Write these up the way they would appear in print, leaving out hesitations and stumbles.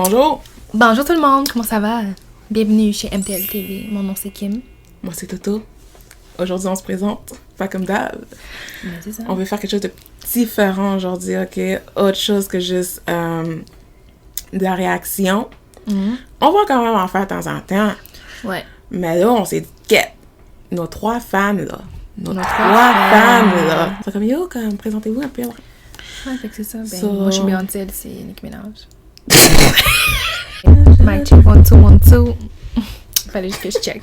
Bonjour! Bonjour tout le monde, comment ça va? Bienvenue chez MTL TV. Mon nom c'est Kim. Moi c'est Toto. Aujourd'hui on se présente, pas comme d'hab. C'est ça. On veut faire quelque chose de différent aujourd'hui, ok? Autre chose que juste de la réaction. On va quand même en faire de temps en temps. Ouais. Mais là, on s'est dit, qu'est nos trois fans là. Nos trois fans là. C'est comme yo, comme présentez-vous un peu. Ouais, fait que c'est ça. Ben, So- moi je suis Beyoncé, elle, c'est Nicki Minaj. Mic check, 1, 2, 1, 2. Fallait juste que je check.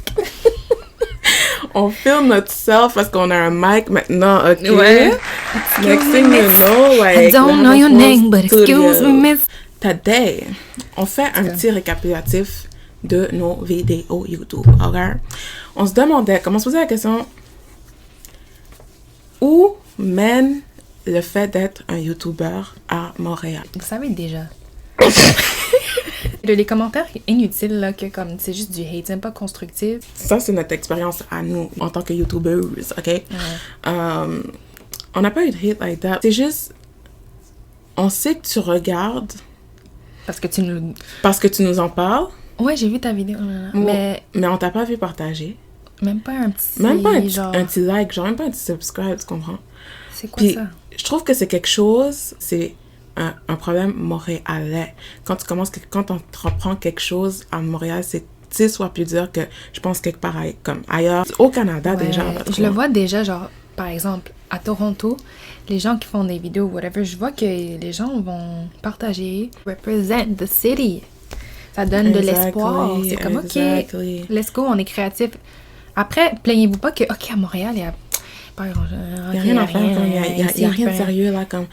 On filme notre self parce qu'on a un mic maintenant, ok? Ouais. Next thing you know, like, I don't know your name, but excuse me, miss. Today, on fait un petit récapitulatif de nos vidéos YouTube, ok? On se demandait, comment on se posait la question, où mène le fait d'être un YouTuber à Montréal? Vous savez déjà. Les commentaires inutiles, là, que comme c'est juste du hate, c'est même pas constructif. Ça, c'est notre expérience à nous, en tant que YouTubers, ok? On n'a pas eu de hate like that. C'est juste, on sait que tu regardes Parce que tu nous... parce que tu nous en parles, Ouais, j'ai vu ta vidéo. Mais mais on t'a pas vu partager. même pas un petit... Même pas un genre... petit like, genre même pas un petit subscribe, tu comprends? C'est quoi Puis, ça? je trouve que c'est quelque chose, c'est un problème montréalais. Quand on reprend quelque chose à Montréal, c'est 10 fois plus dur que, je pense, quelque part comme ailleurs. Au Canada, Ouais, déjà. je le vois déjà, genre, par exemple, à Toronto, les gens qui font des vidéos, whatever, je vois que les gens vont partager, represent the city. Ça donne de l'espoir. C'est comme, exactly. OK, let's go, on est créatif. Après, plaignez-vous pas que, OK, à Montréal, il y a... Par exemple, Il n'y a rien à faire, il y a rien de sérieux, là, comme...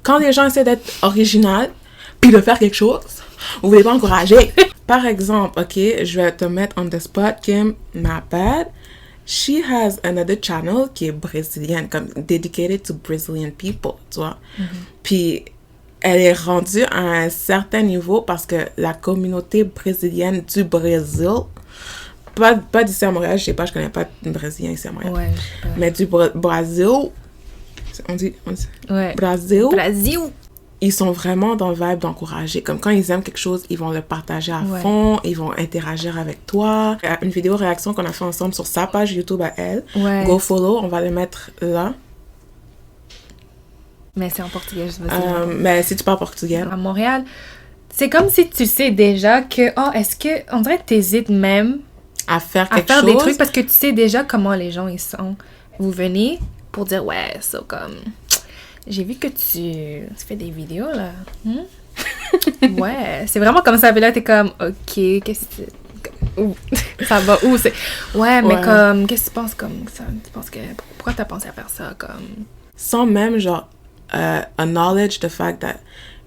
Quand les gens essaient d'être original, puis de faire quelque chose, vous voulez pas encourager. Par exemple, OK, je vais te mettre on the spot, Kim, my bad. She has another channel qui est brésilienne, comme dedicated to Brazilian people, tu vois. Puis elle est rendue à un certain niveau parce que la communauté brésilienne du Brésil, pas d'ici à Montréal, je sais pas, je connais pas de Brésilien ici à Montréal. Ouais, je sais pas. Mais du Brésil, on dit Ouais. Brésil, Brésil! ils sont vraiment dans le vibe d'encourager. Comme quand ils aiment quelque chose, ils vont le partager à Ouais. fond, ils vont interagir avec toi. Une vidéo réaction qu'on a fait ensemble sur sa page YouTube à elle. Ouais. Go follow, on va le mettre là. Mais c'est en portugais, je veux dire. Mais si tu parles portugais, À Montréal, c'est comme si tu sais déjà que, oh, est-ce que, on dirait que t'hésites même à faire à quelque faire chose. des trucs parce que tu sais déjà comment les gens ils sont. Vous venez pour dire, ouais, ça comme, j'ai vu que tu fais des vidéos là. Ouais, c'est vraiment comme ça. Puis là, t'es comme, ok, qu'est-ce que où? Ça va où? C'est... Ouais, mais Ouais. comme, qu'est-ce que tu penses comme ça? Tu penses que, pourquoi t'as pensé à faire ça comme? Sans même, genre, acknowledge the fact that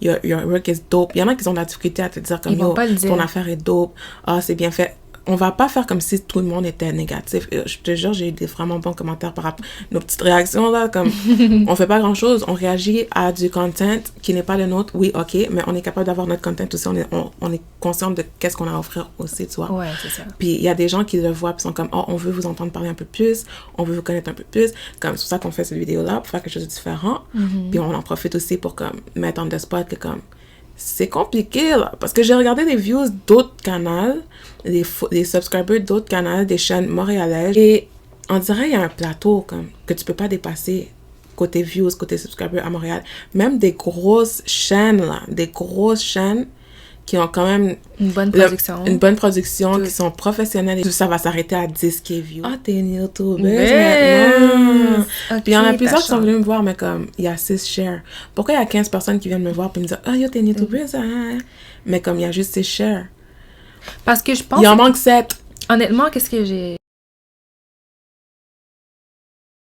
your work is dope. Il y en a qui ont de la difficulté à te dire comme, Ils vont yo, pas le dire. ton affaire est dope. Ah, c'est bien fait. On va pas faire comme si tout le monde était négatif. Je te jure, j'ai eu des vraiment bons commentaires par rapport à nos petites réactions, là, comme, on fait pas grand-chose, on réagit à du content qui n'est pas le nôtre, oui, ok, mais on est capable d'avoir notre content aussi, on est conscient de qu'est-ce qu'on a à offrir aussi, tu vois. Ouais, c'est ça. Puis il y a des gens qui le voient, puis sont comme, oh, on veut vous entendre parler un peu plus, on veut vous connaître un peu plus. Comme, c'est pour ça qu'on fait cette vidéo-là, pour faire quelque chose de différent. Puis on en profite aussi pour, comme, mettre en the spot que, comme, c'est compliqué, là. Parce que j'ai regardé des views d'autres canaux, des subscribers d'autres canaux, des chaînes montréalaises. Et on dirait qu'il y a un plateau, comme, que tu peux pas dépasser côté views, côté subscribers à Montréal. Même des grosses chaînes, là. Des grosses chaînes qui ont quand même Une bonne production. une bonne production, Tout. qui sont professionnelles et tout ça va s'arrêter à 10K views. Ah, t'es une YouTubeuse Ouais. maintenant! Ok, Puis il y en a t'as plusieurs qui sont chance. venus me voir, mais comme, il y a 6 shares. Pourquoi il y a 15 personnes qui viennent me voir puis me dire, ah, yo, t'es une YouTubeuse, hein? Mais comme, il y a juste 6 shares. Parce que je pense, Il en manque 7. honnêtement, qu'est-ce que j'ai...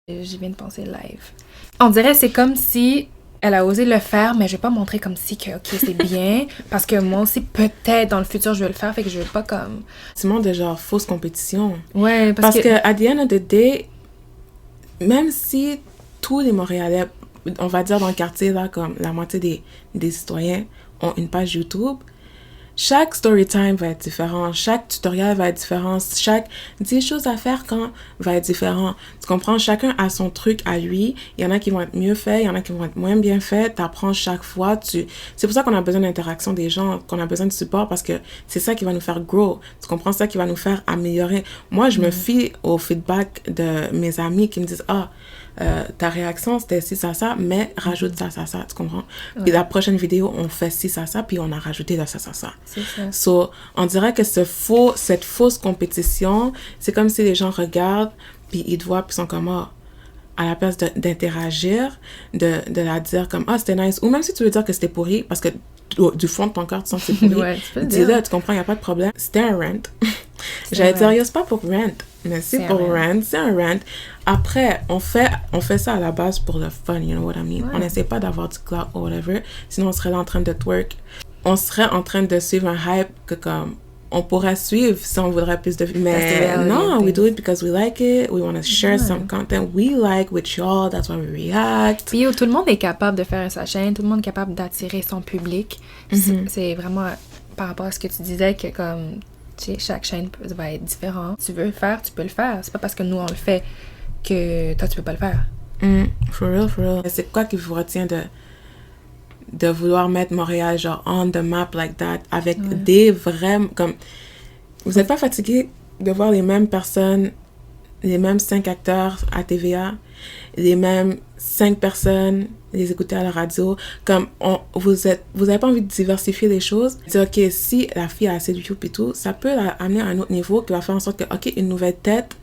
Je viens de penser live. On dirait c'est comme si elle a osé le faire, mais je vais pas montrer comme si que, ok, c'est bien, parce que moi aussi, peut-être, dans le futur, je vais le faire, fait que je vais pas comme... C'est monde de genre fausse compétition. Ouais, Parce que, at the end of the day, même si tous les Montréalais, on va dire dans le quartier, là, comme la moitié des citoyens ont une page YouTube, chaque story time va être différent, chaque tutoriel va être différent, chaque 10 choses à faire quand va être différent. Tu comprends? Chacun a son truc à lui. Il y en a qui vont être mieux faits, il y en a qui vont être moins bien faits. T'apprends chaque fois. C'est pour ça qu'on a besoin d'interaction des gens, qu'on a besoin de support parce que c'est ça qui va nous faire grow. Tu comprends? Ça qui va nous faire améliorer. Moi, je me fie au feedback de mes amis qui me disent « Ah, ta réaction, c'était ci, ça, mais rajoute ça, tu comprends? Puis la prochaine vidéo, on fait ci, ça, puis on a rajouté ça. C'est ça. So, on dirait que cette fausse compétition, c'est comme si les gens regardent, puis ils te voient, puis ils sont comme, ah, à la place d'interagir, de la dire comme, ah, c'était nice, ou même si tu veux dire que c'était pourri, parce que du fond de ton cœur, tu sens que c'est pourri, dis-le, tu comprends, il n'y a pas de problème. C'était un rant. J'allais dire, c'est pas pour rant, mais c'est pour rant, c'est un rant. Après, on fait ça à la base pour le fun, you know what I mean? On n'essaie pas d'avoir du clout ou whatever, sinon on serait là en train de twerk. On serait en train de suivre un hype que comme on pourrait suivre si on voudrait plus de... Mais non, we do it because we like it, we want to share some content we like with y'all, that's why we react. Puis tout le monde est capable de faire sa chaîne, tout le monde est capable d'attirer son public. C'est vraiment par rapport à ce que tu disais que comme... Tu sais, chaque chaîne va être différente. Tu veux le faire, tu peux le faire. C'est pas parce que nous, on le fait que toi, tu peux pas le faire. For real. C'est quoi qui vous retient de vouloir mettre Montréal, genre, on the map like that, avec des vrais... Comme, vous êtes pas fatigué de voir les mêmes personnes, les mêmes 5 acteurs à TVA, les mêmes 5 personnes, les écouter à la radio, comme vous avez pas envie de diversifier les choses, dire ok, si la fille a assez de views et tout, ça peut l'amener à un autre niveau qui va faire en sorte que ok, une nouvelle tête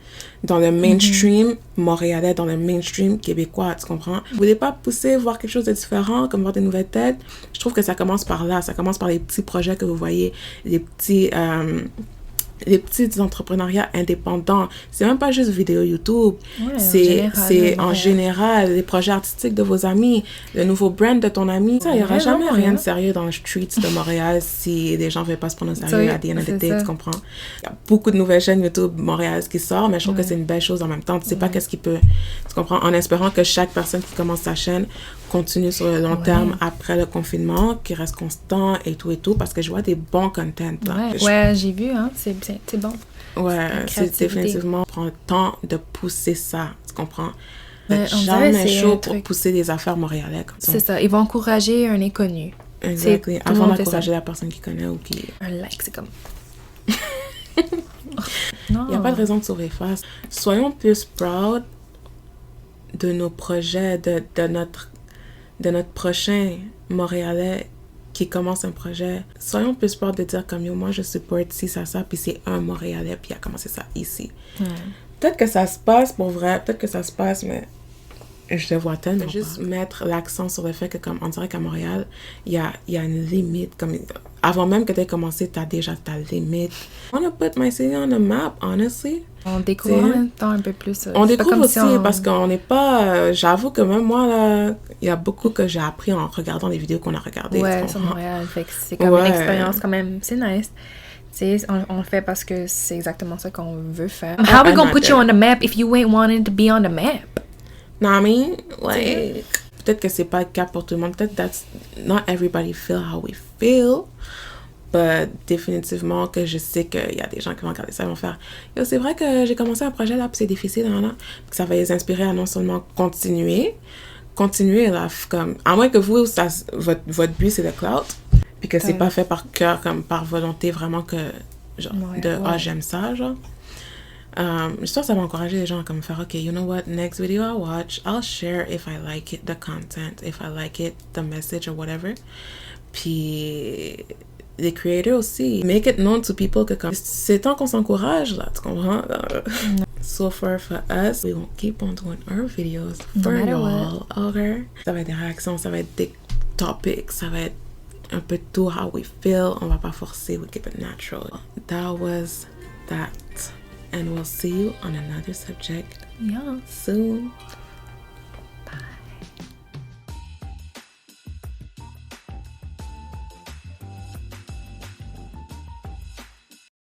dans le mainstream montréalais, dans le mainstream québécois, tu comprends? Vous voulez pas pousser, voir quelque chose de différent, comme voir des nouvelles têtes? Je trouve que ça commence par là, ça commence par les petits projets que vous voyez, les petits entrepreneuriats indépendants. C'est même pas juste vidéo YouTube. C'est en général les projets artistiques de vos amis, le nouveau brand de ton ami. Il n'y aura jamais rien de sérieux dans les streets de Montréal si les gens ne veulent pas se prendre au sérieux à the end of the day, tu comprends? Il y a beaucoup de nouvelles chaînes YouTube montréalaises qui sortent, mais je trouve que c'est une belle chose en même temps. Tu sais pas qu'est-ce qui peut... Tu comprends? En espérant que chaque personne qui commence sa chaîne continue sur le long terme après le confinement, qui reste constant et tout, parce que je vois des bons contents. Là. J'ai vu, hein, c'est bon. Ouais, c'est définitivement prendre le temps de pousser ça, tu comprends? Jamais chaud pour pousser des affaires montréalais comme ça. C'est ça, ils vont encourager un inconnu. Exactement, avant d'encourager la personne qui connaît ou qui... Un like, c'est comme... Il n'y a pas de raison de sauver face. Soyons plus proud de nos projets, de notre prochain Montréalais qui commence un projet. Soyons plus proud de dire comme yo, moi je supporte ci, ça, puis c'est un Montréalais puis il a commencé ça ici. Peut-être que ça se passe pour vrai, mais je le vois tellement. Juste mettre l'accent sur le fait que comme on dirait qu'à Montréal, il y a une limite. Comme, avant même que tu aies commencé, tu as déjà ta limite. I want to put my city on the map, honestly. On découvre en même temps un peu plus. On découvre aussi parce qu'on n'est pas... j'avoue que même moi, là, il y a beaucoup que j'ai appris en regardant les vidéos qu'on a regardées. Ouais, sur Montréal. Fait que c'est comme une expérience quand même. C'est nice. Tu sais, on le fait parce que c'est exactement ça qu'on veut faire. How we gonna put you on the map if you ain't wanting to be on the map? No, I mean, like, peut-être que c'est pas le cas pour tout le monde. Peut-être that's not everybody feel how we feel. But définitivement que je sais qu'il y a des gens qui vont regarder ça et vont faire yo, c'est vrai que j'ai commencé un projet là puis c'est difficile là. Ça va les inspirer à non seulement continuer là, comme à moins que vous votre but c'est le clout puis que c'est pas fait par cœur comme par volonté vraiment que genre j'aime ça genre. J'espère que ça va encourager les gens à comme faire ok, you know what, next video I'll watch, I'll share if I like it, the content, if I like it, the message or whatever. Puis les creators aussi, make it known to people que comme c'est temps qu'on s'encourage là, tu comprends? So far for us, we won't keep on doing our videos for y'all, okay? Ça va être des réactions, ça va être des topics, ça va être un peu tout how we feel, on va pas forcer, we keep it natural. That was that. And we'll see you on another subject soon.